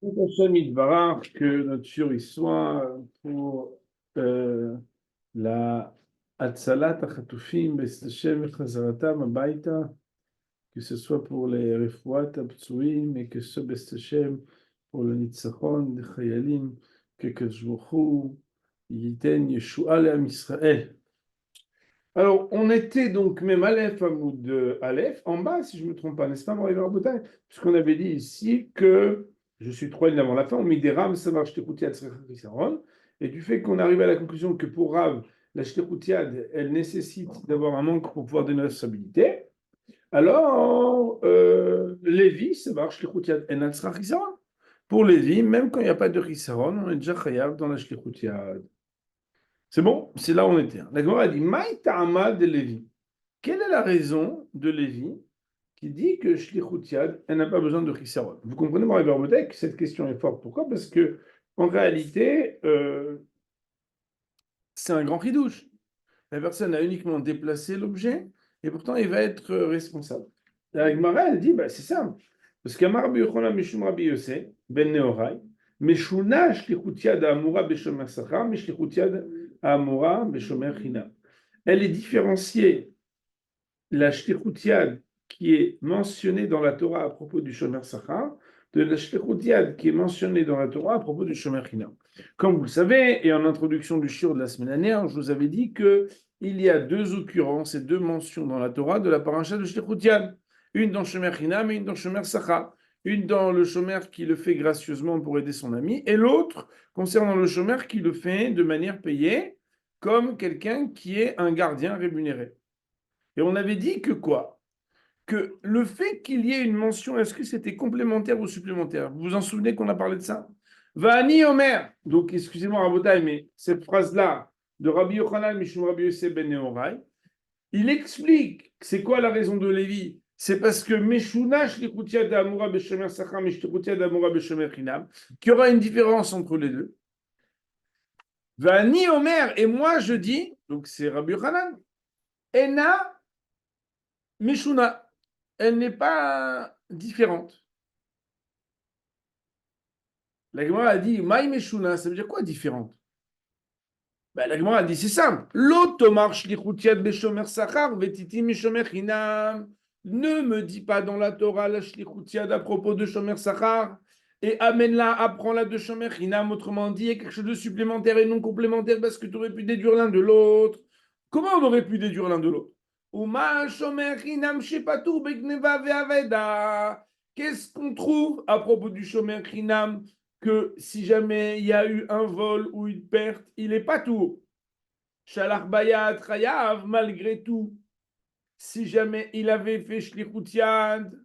Hachem Yitbarach, que notre survie soit pour la Hatzalat HaChatufim, B'ez Hashem Chazaratam Habayita, que ce soit pour les Refuat HaPtsuim et que ce soit B'ez Hashem pour le Nitzachon des Chayalim, que Kadosh Baruch Hu Yiten Yeshua Le'am Israël. Alors, on était donc même Aleph, Hamoud Aleph, en bas, si je ne me trompe pas, n'est-ce pas, Moraï Rabotai? Puisqu'on avait dit ici que, je suis 3 lignes avant la fin, on met des rames, ça marche, et du fait qu'on arrive à la conclusion que pour Rav, la shtichoutiad, elle nécessite d'avoir un manque pour pouvoir donner la responsabilité, alors, Lévi, ça marche, shtichoutiad, en atzra chisaron. Pour Lévi, même quand il n'y a pas de chisaron, on est déjà chayav dans la shtichoutiad. C'est bon, c'est là où on était. La Gemara a dit, Maï ta'ama de Lévi. Quelle est la raison de Lévi qui dit que Shlichut Yad, elle n'a pas besoin de Chisaron? Vous comprenez, Marie Barbodek, que cette question est forte. Pourquoi? Parce que en réalité, c'est un grand chidouche. La personne a uniquement déplacé l'objet et pourtant il va être responsable. La Gemara, elle dit, bah, c'est simple. Parce qu'Amar Rabbi Yochanan Mishum Rabbi Yosef, Ben Nehorai, Meshuna Shlichut Yad Amura Beshomer Sachar, Meshlichut Yad Amura Beshomer Chinam. Elle est différenciée, la shlichut yad qui est mentionnée dans la Torah à propos du shomer sachar, de la shlichut yad qui est mentionnée dans la Torah à propos du shomer chinam. Comme vous le savez, et en introduction du shiur de la semaine dernière, je vous avais dit que il y a deux occurrences et deux mentions dans la Torah de la paracha de shlichut yad, une dans shomer chinam et une dans shomer sachar. Une dans le shomer qui le fait gracieusement pour aider son ami, et l'autre concernant le shomer qui le fait de manière payée, comme quelqu'un qui est un gardien rémunéré. Et on avait dit que quoi? Que le fait qu'il y ait une mention, est-ce que c'était complémentaire ou supplémentaire? Vous vous en souvenez qu'on a parlé de ça? Vani Omer. Donc, excusez-moi, Rabotai, mais cette phrase-là de Rabbi Yochanan Mishum Rabbi Yosef ben Nehorai, il explique c'est quoi la raison de Lévi. C'est parce que Meshuna Shlichutia d'Amoura Beshemer Sachar, Meshlichutia d'Amoura Beshemer Chinam, qu'il y aura une différence entre les deux. Vani Omer, et moi je dis, donc c'est Rabbi Yochanan, Ena Meshuna, elle n'est pas différente. La Gemara a dit Maï Meshuna, ça veut dire quoi différente? Ben, la Gemara a dit c'est simple. L'automar shlichutiad beshomer sachar vetiti mishomer chinam. Ne me dis pas dans la Torah la shlichutiad à propos de shomer sachar et amène-la, apprends-la de shomer chinam. Autrement dit, il y a quelque chose de supplémentaire et non complémentaire parce que tu aurais pu déduire l'un de l'autre. Comment on aurait pu déduire l'un de l'autre? Uma shomer chinam shepatur begneva ve'aveda. Qu'est-ce qu'on trouve à propos du shomer chinam? Que si jamais il y a eu un vol ou une perte, il n'est pas tout. Shalach bayat chayav, malgré tout. Si jamais il avait fait shlichut yad,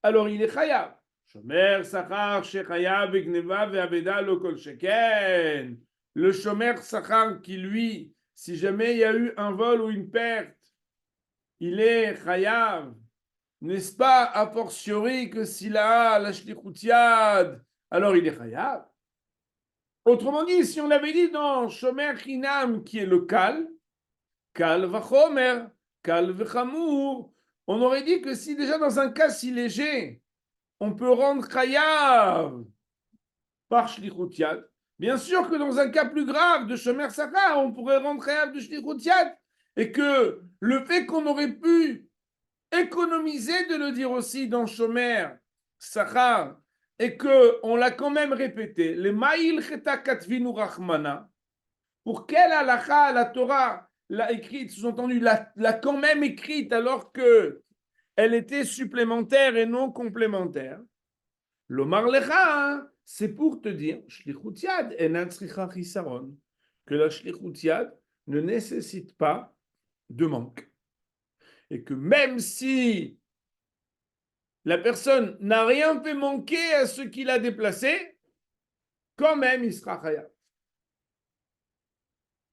alors il est chayav. Shomer sachar shechayav vegneva ve'aveda lo kol sheken. Le shomer sachar qui lui, si jamais il y a eu un vol ou une perte, il est chayav. N'est-ce pas a fortiori que s'il a la shlichut yad, alors il est chayav. Autrement dit, si on avait dit dans Shomer Chinam, qui est le Kal Vachomer, Kal Vachamour, on aurait dit que si déjà dans un cas si léger, on peut rendre Chayav par Shlichut Yad, bien sûr que dans un cas plus grave de Shomer Sachar, on pourrait rendre Chayav de Shlichut Yad, et que le fait qu'on aurait pu économiser de le dire aussi dans Shomer Sachar, et qu'on l'a quand même répété, les Ma'il Cheta Katvinu Rachmana, pour quelle halakha la Torah l'a écrite, sous-entendu, l'a quand même écrite alors que elle était supplémentaire et non complémentaire. L'Omar Lecha, c'est pour te dire, Shlichut Yad enat tzricha chisaron, que la Shlichut Yad ne nécessite pas de manque. Et que même si la personne n'a rien fait manquer à ce qu'il a déplacé, quand même il sera chayav.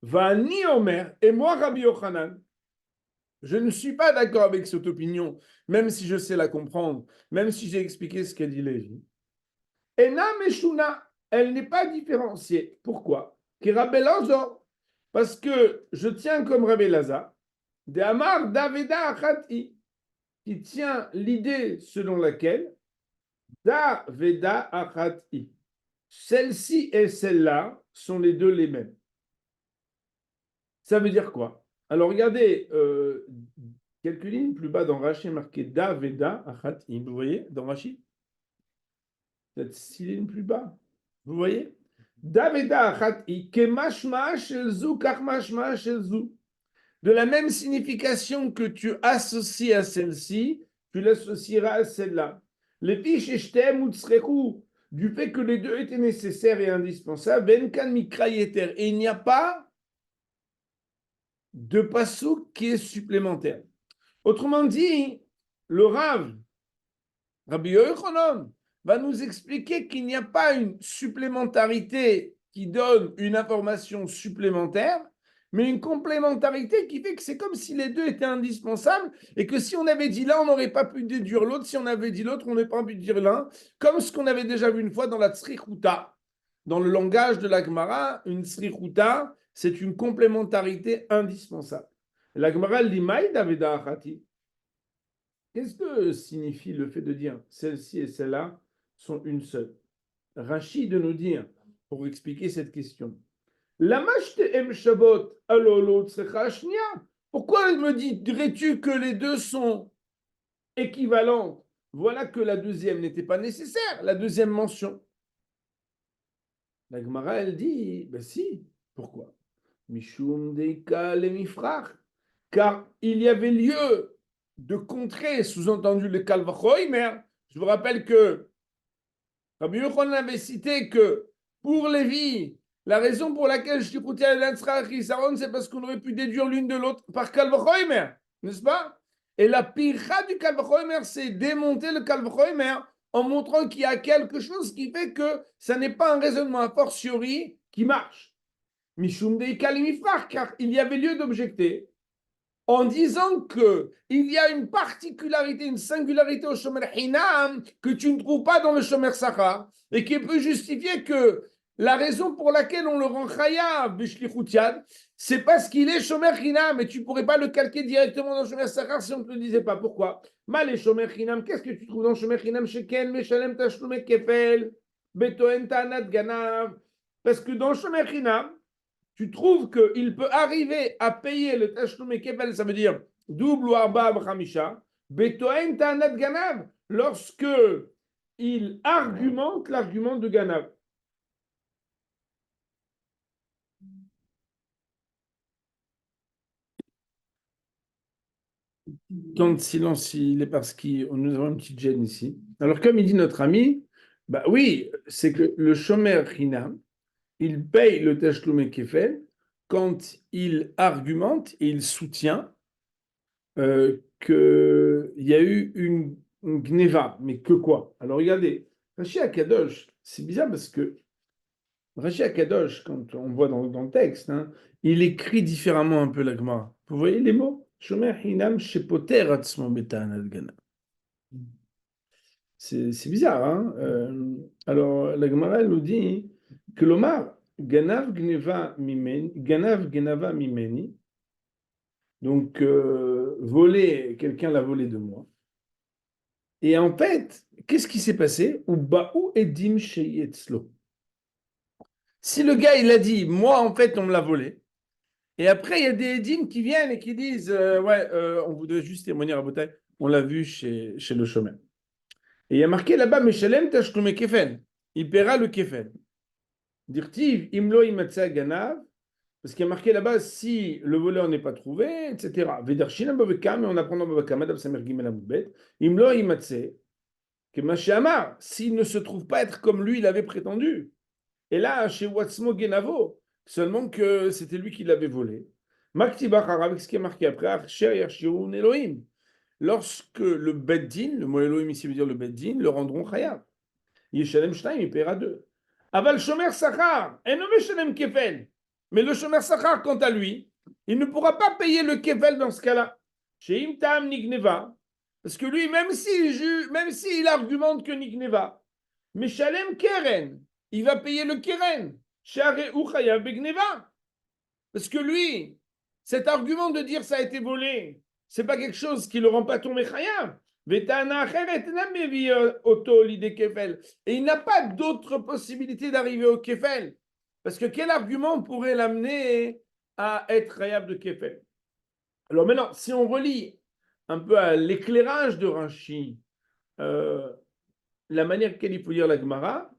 Vani Omer, et moi Rabbi Yochanan, je ne suis pas d'accord avec cette opinion, même si je sais la comprendre, même si j'ai expliqué ce qu'a dit Lévi. Ena Meshuna, elle n'est pas différenciée. Pourquoi? Parce que je tiens comme Rabbi Lazar, de Amar Daveda Achati, qui tient l'idée selon laquelle Da veda achati. Celle-ci et celle-là sont les deux les mêmes. Ça veut dire quoi? Alors regardez, quelques lignes plus bas dans Rashi, marqué Da veda achati. Vous voyez dans Rashi? Peut-être 6 lignes plus bas. Vous voyez? Da veda achati. Kemashma shelzu kachmashma shelzu. De la même signification que tu associes à celle-ci, tu l'associeras à celle-là. Les fiches eshtem ou tsrechu, du fait que les deux étaient nécessaires et indispensables, venkan mikrayeter. Et il n'y a pas de passouk qui est supplémentaire. Autrement dit, le Rav, Rabbi Yochanan, va nous expliquer qu'il n'y a pas une supplémentarité qui donne une information supplémentaire, mais une complémentarité qui fait que c'est comme si les deux étaient indispensables et que si on avait dit l'un, on n'aurait pas pu déduire l'autre, si on avait dit l'autre, on n'aurait pas pu dire l'un, comme ce qu'on avait déjà vu une fois dans la Tsrichuta. Dans le langage de la Gemara, une Tsrichuta, c'est une complémentarité indispensable. La Gemara, l'Imaï d'Aveda Achati. Qu'est-ce que signifie le fait de dire celle-ci et celle-là sont une seule? Rachid de nous dire, pour expliquer cette question, pourquoi me dirais-tu que les deux sont équivalentes? Voilà que la deuxième n'était pas nécessaire, la deuxième mention. La Gemara, elle dit, ben si, pourquoi? Mishum deika le mifrach, car il y avait lieu de contrer, sous-entendu le Kalvachoimer. Je vous rappelle que Rabbi Yochanan avait cité que pour Lévi, la raison pour laquelle je suis coûté à l'Ansrach Isaron, c'est parce qu'on aurait pu déduire l'une de l'autre par Kalvachoimer, n'est-ce pas? Et la pira du Kalvachoimer, c'est démonter le Kalvachoimer en montrant qu'il y a quelque chose qui fait que ça n'est pas un raisonnement a fortiori qui marche. Mishum deika le mifrach, car il y avait lieu d'objecter en disant qu'il y a une particularité, une singularité au Shomer Hinam que tu ne trouves pas dans le Shomer Sachar et qui peut justifier que la raison pour laquelle on le rend Chayav Bishlichut, c'est parce qu'il est Shomer Hinam et tu ne pourrais pas le calquer directement dans le Shomer Sachar si on ne te le disait pas. Pourquoi? Mal et Shomer Hinam, qu'est-ce que tu trouves dans le Shomer Hinam? Sheken, Meshalem, Tashlume, Kefel, Betoen, Tanat, Ganav. Parce que dans le Shomer Hinam, tu trouves qu'il peut arriver à payer le tashlum kefel, ça veut dire double ou arba b'chamisha, betoen ta'anat ganav, lorsque il argumente l'argument de ganav. Temps de silence, il est parce que nous avons une petite gêne ici. Alors, comme il dit notre ami, bah oui, c'est que le shomer hinam, il paye le tashlum kefel quand il argumente et il soutient qu'il y a eu une gneva, mais que quoi? Alors regardez, Rashi Akadosh, c'est bizarre parce que Rashi Akadosh, quand on voit dans le texte, hein, il écrit différemment un peu la Gemara. Vous voyez les mots? Shomer hinam shepoter atzmo betanat gana. C'est bizarre, hein? Alors la Gemara elle nous dit que l'Omar, ganav gneva mimeni, ganav gnava mimeni, donc voler, quelqu'un l'a volé de moi. Et en fait, qu'est-ce qui s'est passé? Ou edim sheyetzlo. Si le gars, il a dit, moi, en fait, on me l'a volé, et après, il y a des edim qui viennent et qui disent, ouais, on voudrait juste témoigner à Botaï, on l'a vu chez le chômeur. Et il y a marqué là-bas, Meshalem tashlume kefen. Il paiera le kefen. Dirtiv, imlo imatsa ganav, parce qu'il y a marqué là-bas, si le voleur n'est pas trouvé, etc. Vedershina babekam, et on apprend dans babekam, Adam Samer Gimel Amoudbet, imlo imatse, que Machéamar, s'il ne se trouve pas être comme lui, il avait prétendu. Et là, chez Watsmo Genavo, seulement que c'était lui qui l'avait volé. Maktibach avec ce qui est marqué après, Archer Yashirun Elohim. Lorsque le Beddin, le mot Elohim ici veut dire le Beddin, le rendront Chayav. Yeshalem Shtaim, il paiera 2. Aval Shomer Sachar, Enome Shalem Kefel. Mais le Shomer Sachar, quant à lui, il ne pourra pas payer le Kefel dans ce cas-là. Chez Imtam Nigneva, parce que lui, même s'il argumente que Nigneva, mais Shalem Keren, il va payer le Keren. Share Uchayav Begneva. Parce que lui, cet argument de dire ça a été volé, c'est pas quelque chose qui le rend pas tomber Chayav. Vetana acheret ena mevi oto l'idée kefel. Et il n'a pas d'autre possibilité d'arriver au kefel. Parce que quel argument pourrait l'amener à être khayab de kefel? Alors maintenant, si on relie un peu à l'éclairage de Rashi, la manière qu'elle il faut lire la Gemara,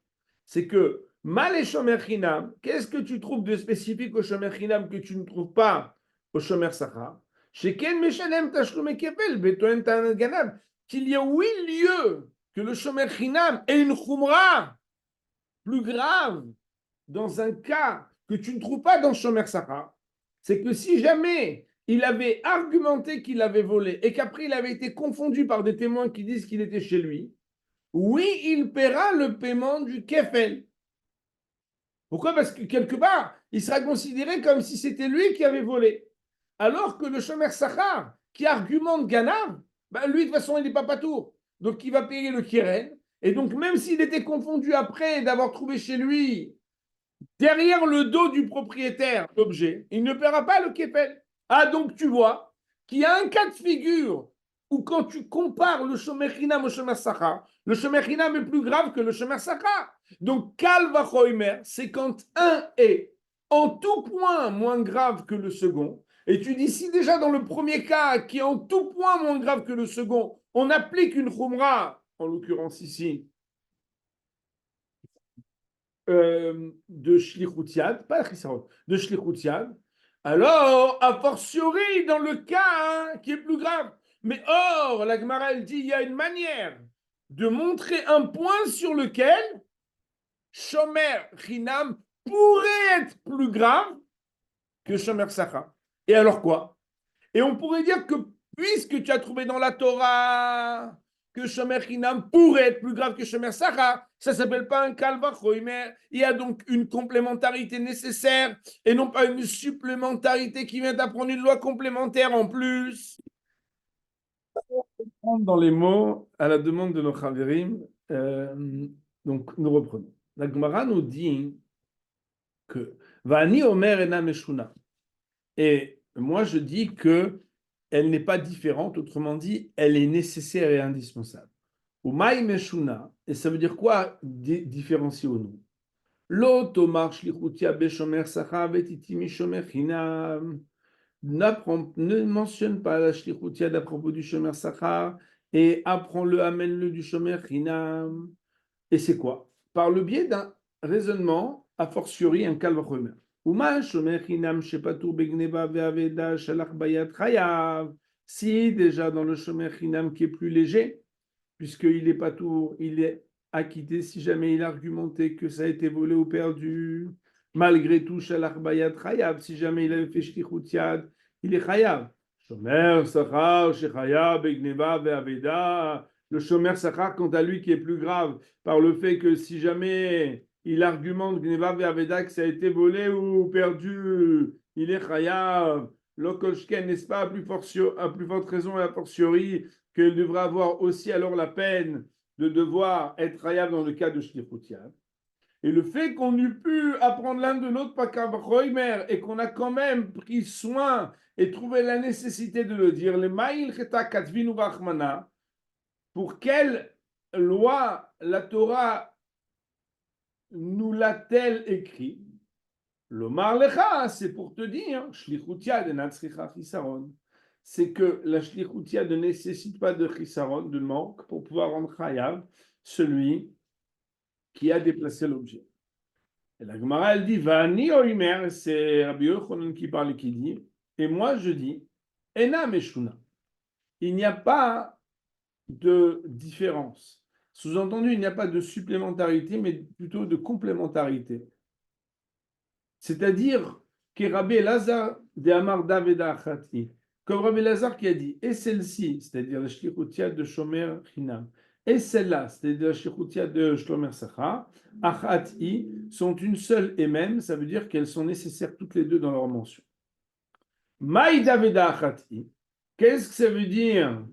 c'est que mal et shomer chinam, qu'est-ce que tu trouves de spécifique au shomer chinam que tu ne trouves pas au shomer sachar? Sheken meshalem tashlume kefel betoen ta'anat ganav, qu'il y a 8 lieux que le shomer chinam est une chumra plus grave dans un cas que tu ne trouves pas dans shomer sachar. C'est que si jamais il avait argumenté qu'il avait volé et qu'après il avait été confondu par des témoins qui disent qu'il était chez lui, oui, il paiera le paiement du kefel. Pourquoi? Parce que quelque part, il sera considéré comme si c'était lui qui avait volé. Alors que le shomer sachar, qui argumente Ganav, ben lui, de toute façon, il n'est pas patour. Donc, il va payer le keren. Et donc, même s'il était confondu après d'avoir trouvé chez lui, derrière le dos du propriétaire, l'objet, il ne paiera pas le kefel. Ah, donc tu vois qu'il y a un cas de figure où quand tu compares le shomer chinam au shomer sachar, le shomer chinam est plus grave que le shomer sachar. Donc, kal vachoimer, c'est quand un est en tout point moins grave que le second. Et tu dis, si déjà dans le premier cas, qui est en tout point moins grave que le second, on applique une chumra, en l'occurrence ici, de shlichut pas chissaron, de shlichut alors, a fortiori, dans le cas qui est plus grave. Mais or, la Gemara, elle dit, il y a une manière de montrer un point sur lequel Shomer Chinam pourrait être plus grave que Shomer Sacha. Et alors quoi? Et on pourrait dire que puisque tu as trouvé dans la Torah que Shomer Chinam pourrait être plus grave que Shomer Sacha, ça ne s'appelle pas un Kal Vachomer. Il y a donc une complémentarité nécessaire et non pas une supplémentarité qui vient d'apprendre une loi complémentaire en plus. Dans les mots, à la demande de nos Chaverim, donc nous reprenons. La Gemara nous dit que Vani Omer Ena Meshuna. Et moi je dis que elle n'est pas différente, autrement dit, elle est nécessaire et indispensable. Ou Maï Meshuna, et ça veut dire quoi différencier au nom? L'auto marche lichutia beshomer sacha vetiti mishomer chinam. Ne mentionne pas la shlichutia à propos du shomer sacha et apprends-le, amène-le du shomer chinam. Et c'est quoi? Par le biais d'un raisonnement, a fortiori un kalvachomer. Uma shomer chinam shepatur begneva ve'aveda shalach bayat chayav. Si déjà dans le shomer chinam qui est plus léger, puisqu'il est patour, il est acquitté si jamais il a argumenté que ça a été volé ou perdu. Malgré tout, shalach bayat chayav. Si jamais il avait fait shlichut yad, il est chayav. Shomer sachar shechayav begneva ve'aveda. Le shomer sachar, quant à lui, qui est plus grave par le fait que si jamais il argumente Gneva Ve'aveda que ça a été volé ou perdu, il est chayav. L'okolshken, n'est-ce pas, à plus forte raison et a fortiori qu'il devra avoir aussi alors la peine de devoir être chayav dans le cas de shlichut yad. Et le fait qu'on eût pu apprendre l'un de l'autre par Kavachoimer et qu'on a quand même pris soin et trouvé la nécessité de le dire, le Ma'il Cheta Katvinu Rachmana, pour quelle loi la Torah nous l'a-t-elle écrit? L'Omar Lecha, c'est pour te dire, Shlichutia de Natsricha Chisaron, c'est que la Shlichutia ne nécessite pas de Chisaron, de manque, pour pouvoir rendre Chayav celui qui a déplacé l'objet. Et la Gemara, elle dit, Vani Oimer, c'est Rabbi Yochanan qui parle et qui dit, et moi je dis, Ena Meshuna. Il n'y a pas de différence. Sous-entendu, il n'y a pas de supplémentarité, mais plutôt de complémentarité. C'est-à-dire que Rabbi Elazar de Amar Daveda Achati, comme Rabbi Elazar qui a dit, et celle-ci, c'est-à-dire la shlichutia de Shomer Chinam, et celle-là, c'est-à-dire la shlichutia de Shomer Sacha, Achati, sont une seule et même, ça veut dire qu'elles sont nécessaires toutes les deux dans leur mention. Maï Daveda Achati, qu'est-ce que ça veut dire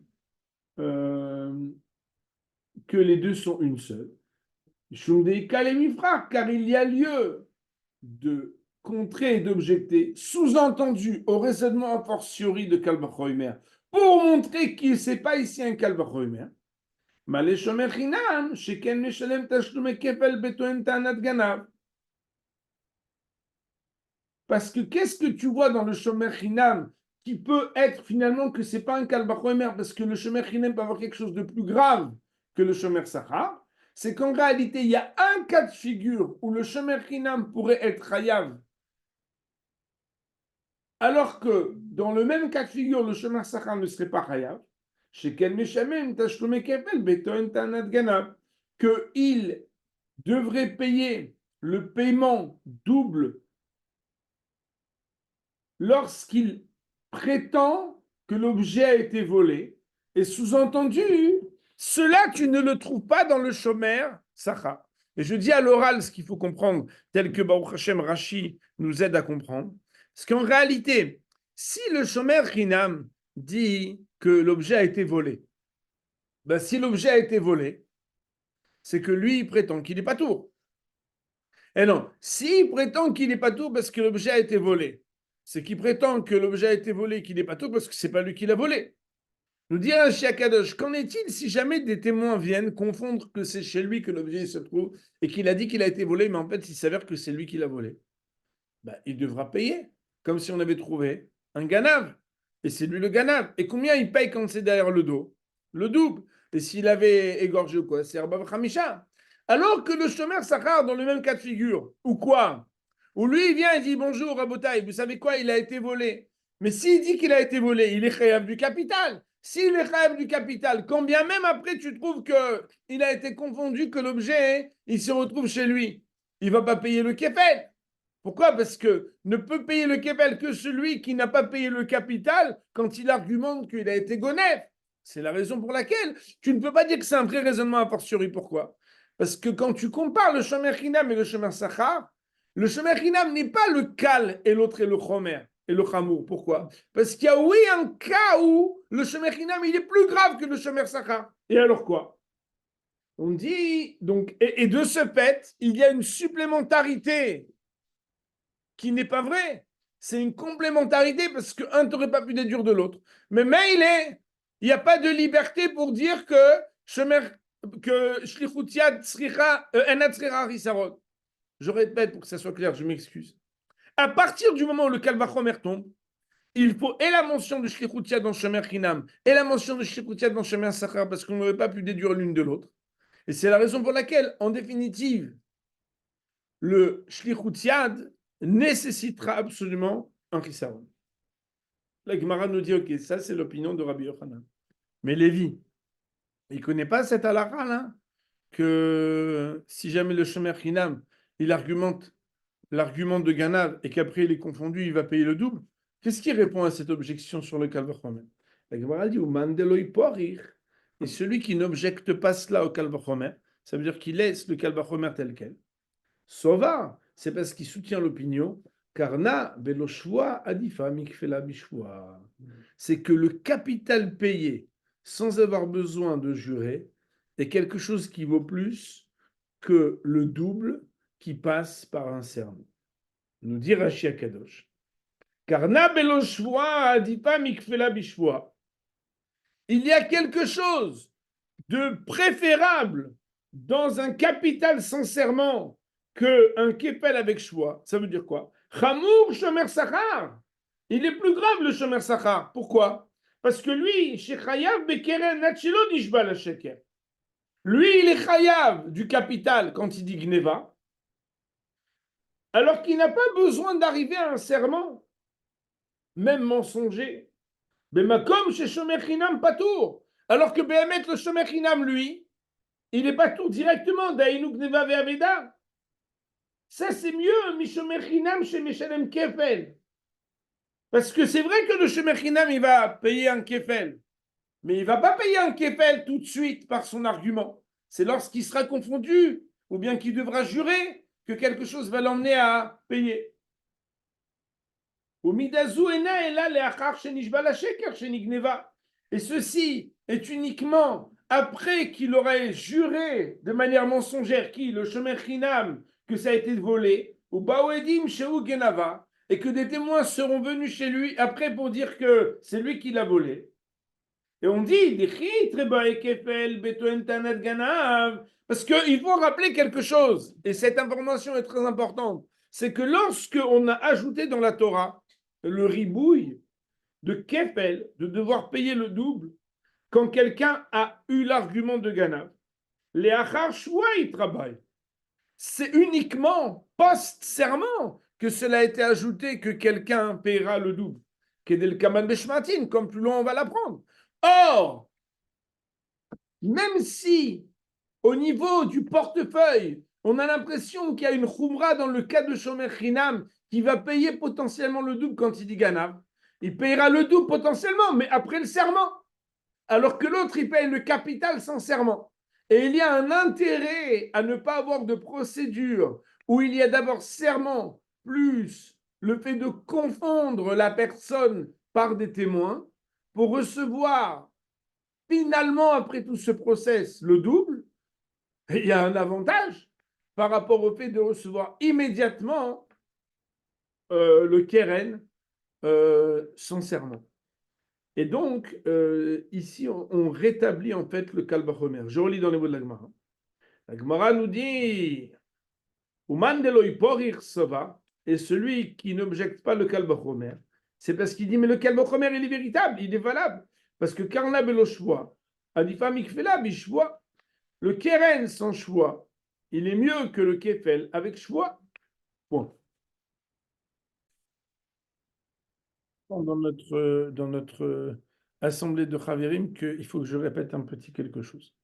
que les deux sont une seule? Car il y a lieu de contrer et d'objecter, sous-entendu au raisonnement a fortiori de Kalvachoimer, pour montrer qu'il n'est pas ici un kalvachomer. Mais shomer chinam, sheken meshalem tashlume kefel betoen tanat ganav. Parce que qu'est-ce que tu vois dans le shomer chinam qui peut être finalement que c'est pas un kalvachomer, parce que le shomer chinam peut avoir quelque chose de plus grave que le shomer sachar, c'est qu'en réalité, il y a un cas de figure où le shomer chinam pourrait être chayav, alors que dans le même cas de figure, le shomer sachar ne serait pas chayav. Sheken meshalem tashlume kefel betoen tanat ganav, qu'il devrait payer le paiement double lorsqu'il prétend que l'objet a été volé. Et sous-entendu, cela, tu ne le trouves pas dans le Shomer Sacha. Et je dis à l'oral ce qu'il faut comprendre, tel que Baruch Hashem Rashi nous aide à comprendre. Parce qu'en réalité, si le Shomer Hinam dit que l'objet a été volé, ben si l'objet a été volé, c'est que lui, il prétend qu'il n'est pas tour. Et non, s'il prétend qu'il n'est pas tout parce que l'objet a été volé, c'est qu'il prétend que l'objet a été volé et qu'il n'est pas tout parce que c'est pas lui qui l'a volé. Nous dit un Kadosh, qu'en est-il si jamais des témoins viennent confondre que c'est chez lui que l'objet se trouve et qu'il a dit qu'il a été volé, mais en fait il s'avère que c'est lui qui l'a volé? Ben, il devra payer, comme si on avait trouvé un ganave. Et c'est lui le ganave. Et combien il paye quand c'est derrière le dos? Le double. Et s'il avait égorgé ou quoi? C'est Arbav Khamisha. Alors que le chômeur Sachar, dans le même cas de figure, ou quoi? Où lui, il vient et dit bonjour, Rabotaï, vous savez quoi? Il a été volé. Mais s'il dit qu'il a été volé, il est chayav du capital. S'il est chayav du capital, quand bien même après tu trouves qu'il a été confondu, que l'objet, il se retrouve chez lui, il ne va pas payer le kefet. Pourquoi? Parce que ne peut payer le kefel que celui qui n'a pas payé le capital quand il argumente qu'il a été gonef. C'est la raison pour laquelle tu ne peux pas dire que c'est un vrai raisonnement a fortiori. Pourquoi? Parce que quand tu compares le shomer chinam et le shomer sachar, le shomer chinam n'est pas le kal et l'autre est le chomer et le chamour. Pourquoi? Parce qu'il y a oui un cas où le shomer chinam il est plus grave que le shomer sachar. Et alors quoi? On dit donc et de ce fait il y a une supplémentarité qui n'est pas vrai. C'est une complémentarité parce qu'un n'aurait pas pu déduire de l'autre. Mais il n'y a pas de liberté pour dire que Shlichut Yad Enat Tzricha Risarot. Je répète pour que ça soit clair, je m'excuse. À partir du moment où le Kalvachomer tombe, il faut et la mention de Shlichut Yad dans Shomer Chinam et la mention de Shlichut Yad dans Shomer Sachar parce qu'on n'aurait pas pu déduire l'une de l'autre. Et c'est la raison pour laquelle, en définitive, le Shlichut Yad nécessitera absolument un Chisaron. La Gemara nous dit, ok, ça c'est l'opinion de Rabbi Yochanan. Mais Lévi, il ne connaît pas cette halakha là, que si jamais le Shomer Chinam, il argumente l'argument de Ganav et qu'après il est confondu, il va payer le double. Qu'est-ce qui répond à cette objection sur le Kalvachomer? La Gemara dit, Mandeloi porir. Et celui qui n'objecte pas cela au Kalvachomer, ça veut dire qu'il laisse le Kalvachomer tel quel. Sova, c'est parce qu'il soutient l'opinion. Karna beloshua adifa mikfela bishwa. C'est que le capital payé sans avoir besoin de jurer est quelque chose qui vaut plus que le double qui passe par un serment. Nous dit Rashi Akadosh. Karna beloshua adifa mikfela bishwa. Il y a quelque chose de préférable dans un capital sans serment qu'un kefel avec choix. Ça veut dire quoi? Chamour shomer sachar. Il est plus grave le shomer sachar. Pourquoi? Parce que lui, chez Chayav Bekeren Nachilo Nishba la Sheker. Lui, il est Chayav du capital quand il dit Gneva, alors qu'il n'a pas besoin d'arriver à un serment, même mensonger. Bemakom chez Shomer Chinam Patour. Alors que Behemet, le Shomer Chinam, lui, il n'est pas tout directement d'Aïnouk Neva Ve'aveda. Ça, c'est mieux, Mishomer Chinam chez Meshalem Kefel. Parce que c'est vrai que le Shomer Chinam, il va payer un Kefel. Mais il ne va pas payer un Kefel tout de suite par son argument. C'est lorsqu'il sera confondu, ou bien qu'il devra jurer, que quelque chose va l'emmener à payer. Et ceci est uniquement après qu'il aurait juré de manière mensongère, qui, le Shomer Chinam, que ça a été volé, ou Baoedim Sheu Genava, et que des témoins seront venus chez lui après pour dire que c'est lui qui l'a volé. Et on dit, parce qu'il faut rappeler quelque chose, et cette information est très importante, c'est que lorsque on a ajouté dans la Torah le ribouille de kefel, de devoir payer le double, quand quelqu'un a eu l'argument de Ganav, les achar shua il travaille. C'est uniquement post-serment que cela a été ajouté que quelqu'un paiera le double. Kedel kaman beshmatin, comme plus loin on va l'apprendre. Or, même si au niveau du portefeuille, on a l'impression qu'il y a une khumra dans le cas de Shomer Chinam qui va payer potentiellement le double quand il dit Ganav, il payera le double potentiellement, mais après le serment. Alors que l'autre, il paye le capital sans serment. Et il y a un intérêt à ne pas avoir de procédure où il y a d'abord serment plus le fait de confondre la personne par des témoins pour recevoir finalement, après tout ce process, le double. Et il y a un avantage par rapport au fait de recevoir immédiatement le keren sans serment. Et donc, ici, on rétablit en fait le Kalbachomer. Je relis dans les mots de la Gemara. La Gemara nous dit Uman deloi porir sova, et celui qui n'objecte pas le Kalbachomer, c'est parce qu'il dit mais le Kalbachomer, il est véritable, il est valable. Parce que Karna belo shvoa, Adifa mikfela bishvoa, le Keren sans shvoa, il est mieux que le Kefel avec shvoa. Point. Dans notre assemblée de Chavirim qu'il faut que je répète un petit quelque chose.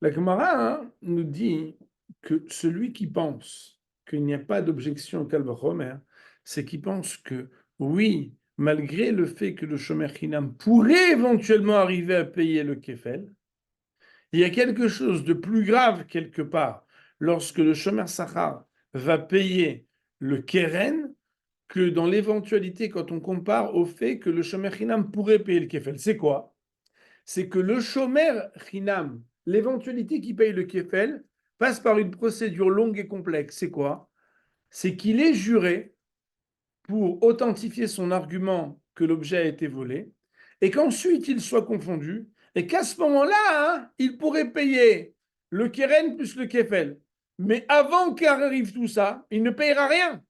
La Gemara nous dit que celui qui pense qu'il n'y a pas d'objection au Kal Vachomer, c'est qu'il pense que oui, malgré le fait que le Shomer Chinam pourrait éventuellement arriver à payer le Kefel, il y a quelque chose de plus grave quelque part lorsque le Shomer Sachar va payer le Keren que dans l'éventualité quand on compare au fait que le Shomer Chinam pourrait payer le Kefel. C'est quoi? C'est que le Shomer Chinam, l'éventualité qui paye le Kefel, passe par une procédure longue et complexe. C'est quoi? C'est qu'il est juré pour authentifier son argument que l'objet a été volé, et qu'ensuite il soit confondu, et qu'à ce moment-là, il pourrait payer le Keren plus le Kefel. Mais avant qu'arrive tout ça, il ne payera rien.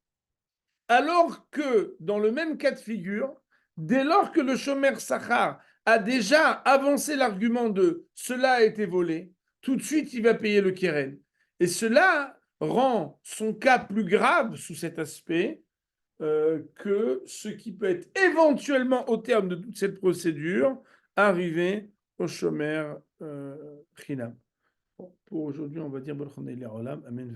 Alors que dans le même cas de figure, dès lors que le Shomer Sachar a déjà avancé l'argument de cela a été volé, tout de suite il va payer le Keren. Et cela rend son cas plus grave sous cet aspect que ce qui peut être éventuellement au terme de toute cette procédure arrivé au Shomer Chinam. Pour aujourd'hui, on va dire Amen.